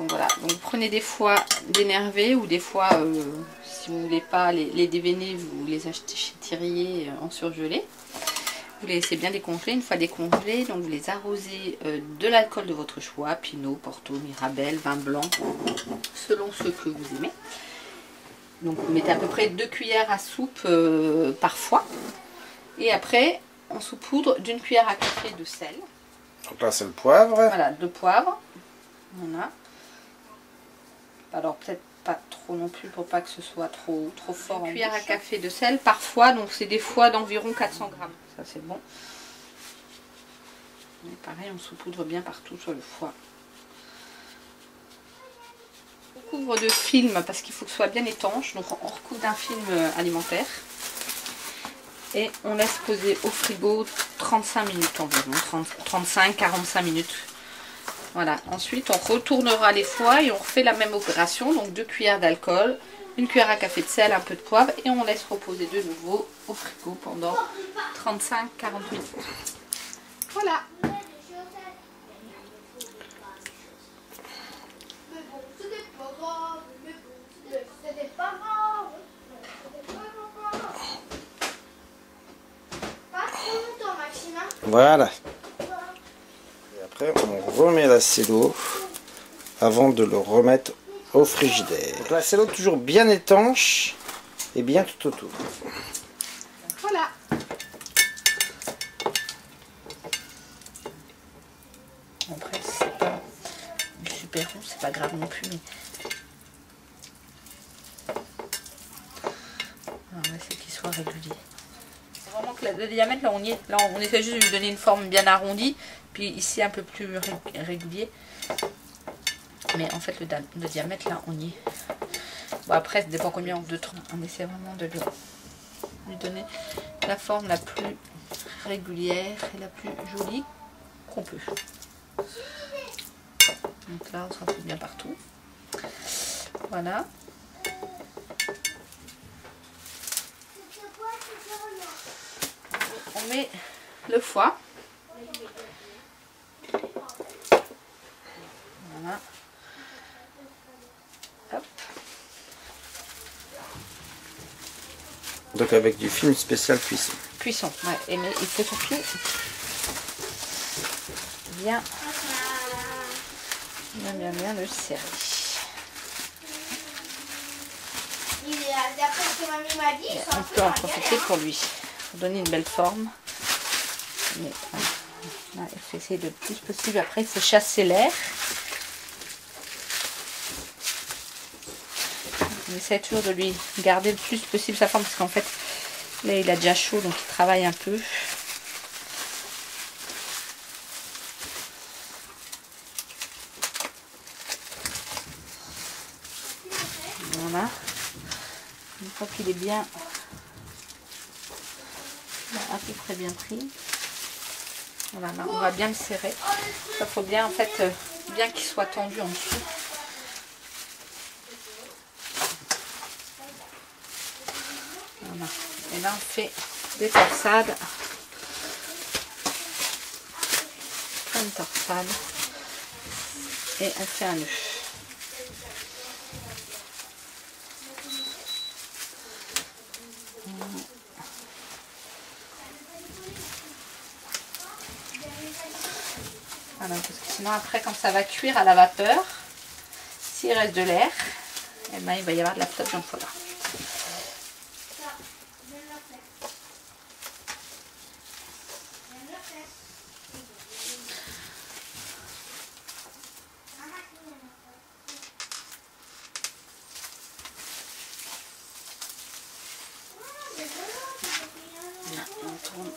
Donc voilà, donc prenez des fois d'énervé ou des fois, si vous voulez pas les déveiner, vous les achetez chez Thirier en surgelé. Vous les laissez bien décongeler. Une fois décongelés, donc vous les arrosez de l'alcool de votre choix, Pinot, Porto, Mirabelle, vin blanc, selon ce que vous aimez. Donc vous mettez à peu près 2 cuillères à soupe par fois. Et après, on saupoudre d'une cuillère à café de sel. Donc là c'est le poivre. Voilà, de poivre. Voilà. Alors peut-être pas trop non plus pour pas que ce soit trop fort. Une cuillère à café de sel parfois, donc c'est des fois d'environ 400 grammes. Ça c'est bon. Et pareil, on saupoudre bien partout sur le foie. On recouvre de film parce qu'il faut que ce soit bien étanche. Donc on recouvre d'un film alimentaire. Et on laisse poser au frigo 35 minutes environ. 35-45 minutes. Voilà. Ensuite, on retournera les foies et on refait la même opération. Donc 2 cuillères d'alcool, une cuillère à café de sel, un peu de poivre. Et on laisse reposer de nouveau au frigo pendant 35-40 minutes. Voilà. Voilà. Et après, on remet l'acélo avant de le remettre au frigidaire. Donc l'acélo toujours bien étanche et bien tout autour. Voilà. Après, c'est pas du super rond, c'est pas grave non plus. Mais... on va essayer qu'il soit régulier. C'est vraiment que le diamètre, là on y est. Là on essaie juste de lui donner une forme bien arrondie. Puis ici un peu plus régulier. Mais en fait le diamètre là on y est. Bon après ça dépend combien on veut. On essaie vraiment de lui donner la forme la plus régulière et la plus jolie qu'on peut. Donc là on s'en fout bien partout. Voilà. On met le foie. Voilà. Hop. Donc avec du film spécial cuisson. Cuisson, ouais. Mais il faut surtout bien le serrer. On peut en profiter pour lui donner une belle forme. Mais, là, il faut essayer le plus possible. Après, il faut chasser l'air. On essaie toujours de lui garder le plus possible sa forme parce qu'en fait, là, il a déjà chaud, donc il travaille un peu. Voilà. Une fois qu'il est bien, à peu près bien pris. Voilà, là, on va bien le serrer. Il faut bien, en fait, bien qu'il soit tendu en dessous. Voilà. Et là, on fait des torsades. Plein de torsades. Et on fait un nœud. Voilà, parce que sinon après quand ça va cuire à la vapeur, s'il reste de l'air, eh ben, il va y avoir de la flotte dans le foie gras. Là, on tourne.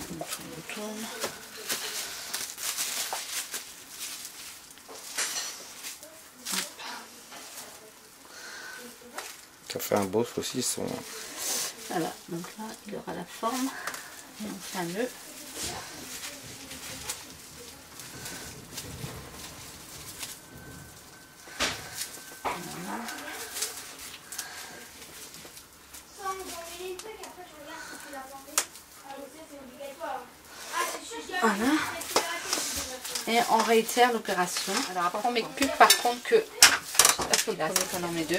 On tourne. Ça fait un beau saucisson. Voilà, donc là il aura la forme et on fait un nœud. Voilà. Voilà. Et on réitère l'opération. Alors après on met plus par contre que... Là c'est qu'on en met 2.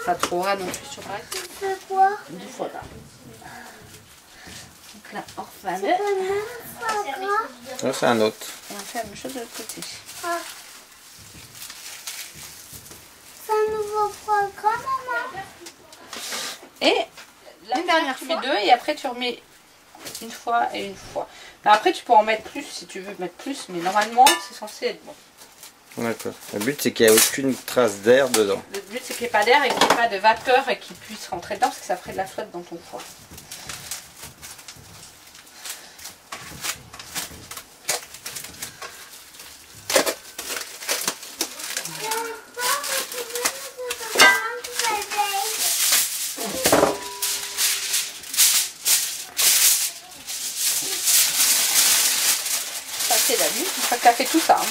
Pas trop ras non plus sur la C'est quoi? du foie gras. Donc là on refait un Là, c'est un autre. et on fait la même chose de l'autre côté. Ah. C'est un nouveau programme, maman. Et la dernière fois, tu fais 2 et après tu remets une fois et une fois. Mais après tu peux en mettre plus si tu veux mettre plus, mais normalement c'est censé être bon. D'accord. Le but, c'est qu'il n'y ait aucune trace d'air dedans. Le but c'est qu'il n'y ait pas d'air et qu'il n'y ait pas de vapeur et qu'il puisse rentrer dedans parce que ça ferait de la flotte dans ton foie. Passer la nuit, une fois que tu as fait tout ça. Hein.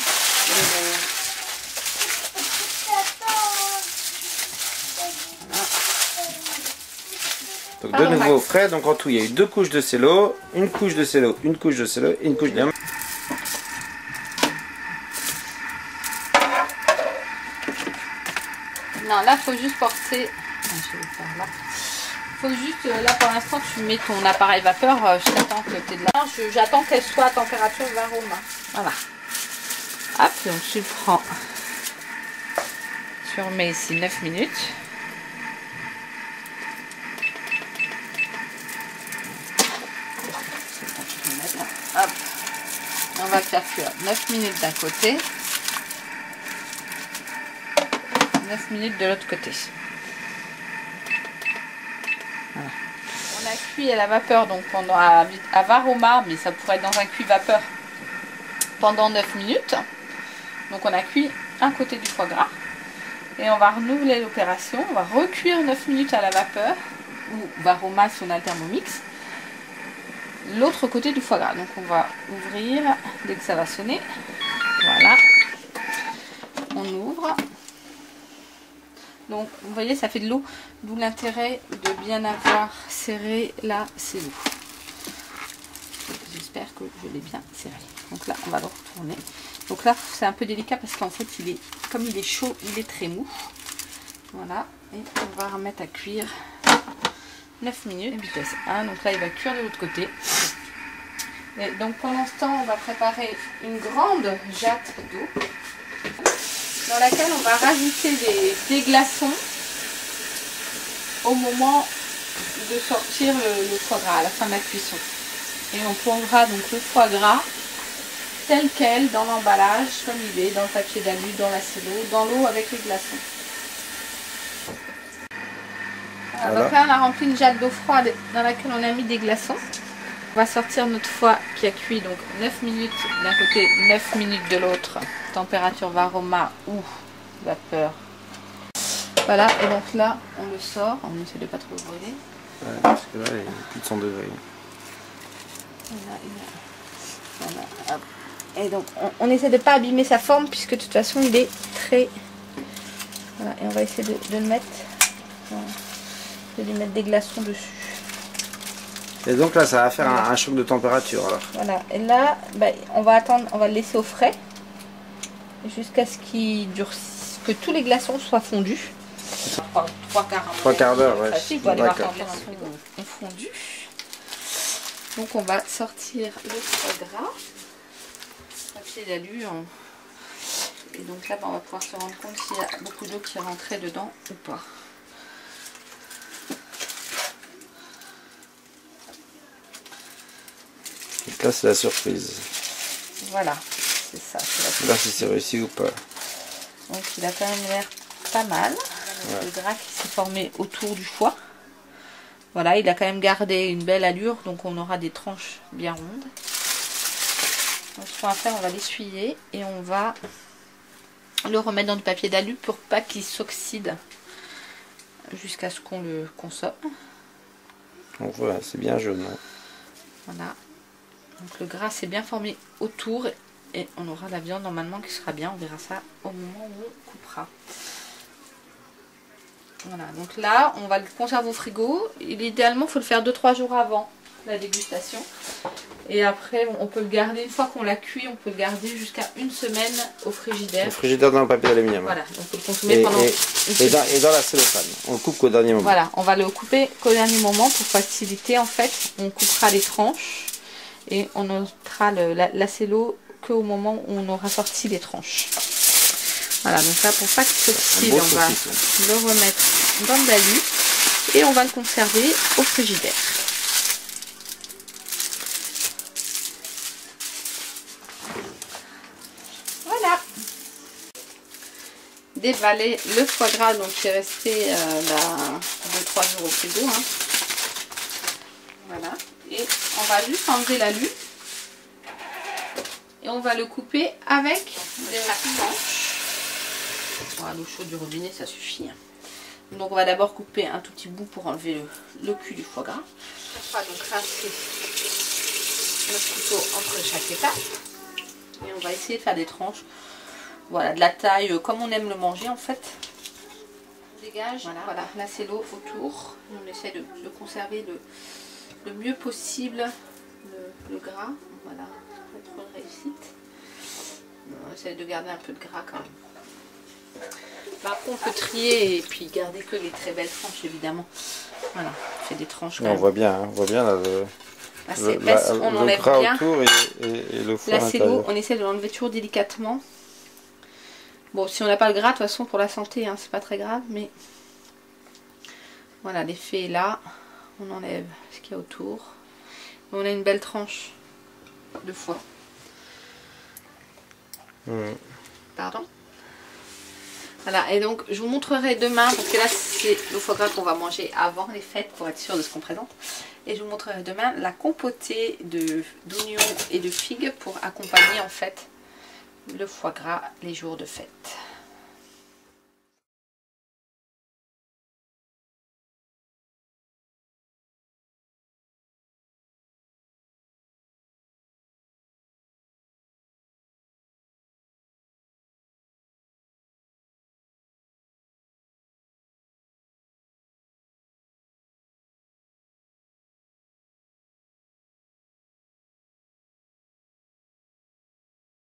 Donc de nouveau au frais, donc en tout il y a eu 2 couches de cello, une couche de cello, une couche de cello et une couche de... Non, là faut juste porter. Je vais le faire là. Faut juste, là pour l'instant tu mets ton appareil vapeur, j'attends que tu es de là. J'attends qu'elle soit à température Varoma. Voilà. Hop, donc tu le prends. Tu remets ici 9 minutes. Hop. On va faire cuire 9 minutes d'un côté. 9 minutes de l'autre côté. Voilà. On a cuit à la vapeur, donc pendant à Varoma, mais ça pourrait être dans un cuit vapeur pendant 9 minutes. Donc on a cuit un côté du foie gras. Et on va renouveler l'opération. On va recuire 9 minutes à la vapeur, ou Varoma si on a le Thermomix, l'autre côté du foie gras. Donc on va ouvrir dès que ça va sonner. Voilà. On ouvre. Donc vous voyez ça fait de l'eau, d'où l'intérêt de bien avoir serré la cello. J'espère que je l'ai bien serré. Donc là on va le retourner. Donc là c'est un peu délicat parce qu'en fait comme il est chaud, il est très mou. Voilà. Et on va remettre à cuire 9 minutes. Vitesse 1. Donc là il va cuire de l'autre côté. Et donc pendant ce temps on va préparer une grande jatte d'eau dans laquelle on va rajouter des glaçons au moment de sortir le foie gras, à la fin de la cuisson. Et on plongera donc le foie gras tel quel dans l'emballage, comme il est, dans le papier d'alu, dans la cello, dans l'eau avec les glaçons. Voilà. Donc là on a rempli une jatte d'eau froide dans laquelle on a mis des glaçons. On va sortir notre foie qui a cuit donc 9 minutes d'un côté, 9 minutes de l'autre. Température Varoma ou vapeur. Voilà, et donc là, on le sort. On essaie de pas trop le brûler. Ouais, parce que là, il y a plus de 100 degrés. Voilà, hop. Et donc, on essaie de pas abîmer sa forme puisque de toute façon, il est très... Voilà, et on va essayer de le mettre... Voilà, de lui mettre des glaçons dessus. Et donc là, ça va faire un choc de température alors. Voilà, et là, bah, on va attendre, on va le laisser au frais jusqu'à ce qu'il durcisse, que tous les glaçons soient fondus. 3 quarts d'heure, ouais. Facile, pour aller voir quand les glaçons ont fondu. Donc on va sortir le foie gras, papier d'alu, et donc là, bah, on va pouvoir se rendre compte s'il y a beaucoup d'eau qui est rentrée dedans ou pas. Donc là, c'est la surprise. Voilà, c'est ça. Là, si c'est réussi ou pas. Donc il a quand même l'air pas mal. Ouais. Le gras qui s'est formé autour du foie. Voilà, il a quand même gardé une belle allure, donc on aura des tranches bien rondes. Donc ce qu'on va faire, on va l'essuyer et on va le remettre dans du papier d'alu pour pas qu'il s'oxyde jusqu'à ce qu'on le consomme. Donc voilà, c'est bien jaune. Hein. Voilà. Donc le gras s'est bien formé autour et on aura la viande normalement qui sera bien. On verra ça au moment où on coupera. Voilà, donc là on va le conserver au frigo. Idéalement il faut le faire 2-3 jours avant la dégustation. Et après on peut le garder, une fois qu'on l'a cuit, on peut le garder jusqu'à 1 semaine au frigidaire. Au frigidaire dans le papier d'aluminium. Voilà, on peut le consommer pendant et dans la cellophane. On le coupe qu'au dernier moment. Voilà, on va le couper qu'au dernier moment pour faciliter en fait. On coupera les tranches et on notera la cello qu'au moment où on aura sorti les tranches. Voilà, donc là pour pas qu'il s'oxyde, on va le remettre dans le balut et on va le conserver au frigidaire. Voilà. Dévaler le foie gras donc qui est resté 2-3 jours au frigo. Hein. Voilà. Et on va juste enlever l'alu. Et on va le couper avec des tranches. Voilà, l'eau chaude du robinet, ça suffit. Donc on va d'abord couper un tout petit bout pour enlever le cul du foie gras. On va donc rincer notre couteau entre chaque étape. Et on va essayer de faire des tranches. Voilà, de la taille comme on aime le manger en fait. On dégage, voilà, là c'est l'eau autour. On essaie de conserver le mieux possible le gras. Voilà, pas trop de réussite. On essaie de garder un peu de gras quand même. Après on peut trier et puis garder que les très belles tranches évidemment. Voilà, on fait des tranches quand même. On voit bien, hein, on voit bien là, c'est épaisse, on enlève gras bien. Autour et le foie là c'est l'eau, on essaie de l'enlever toujours délicatement. Bon, si on n'a pas le gras, de toute façon pour la santé, hein, c'est pas très grave, mais voilà, l'effet est là. On enlève ce qu'il y a autour. On a une belle tranche de foie. Pardon. Voilà, et donc je vous montrerai demain, parce que là c'est le foie gras qu'on va manger avant les fêtes pour être sûr de ce qu'on présente. Et je vous montrerai demain la compotée d'oignons et de figues pour accompagner en fait le foie gras les jours de fête.